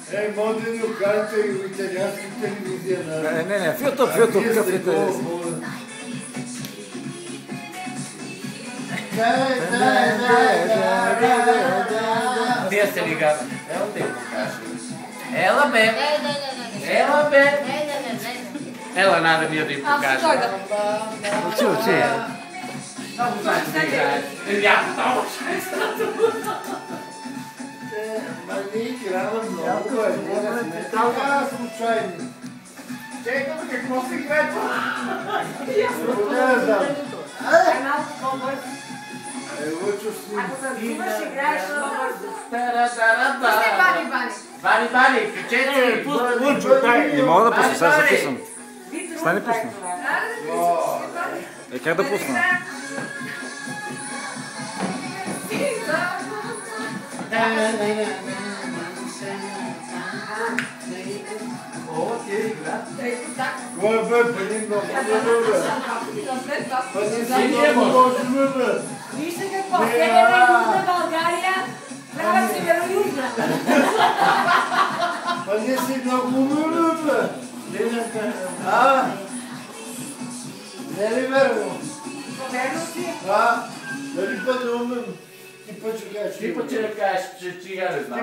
Модено карта и италианска телевизия. Не, в YouTube кафете. Вие сте ли гада? Ела да им покажа. Ела бе! Ела бе! Ела нада ми да им покажа. Учи. Много знаеш да играеш. Много Ма не играва много, не така случайно. Чекай, какво си играе това? Не знам. Лъчо си. Бани, качете! Не мога да пусна, сега записвам. Стани пусна. Как да пусна? Кой бе, бъди много добре. Бъди си много добре. Вижте какво, Северна и Южна България правят Северо-Южна. Бъди си много добре. Не ли верно? Верно си. Дали път да умен? Ти път ще кажеш. Ти път ще кажеш, че я не знам.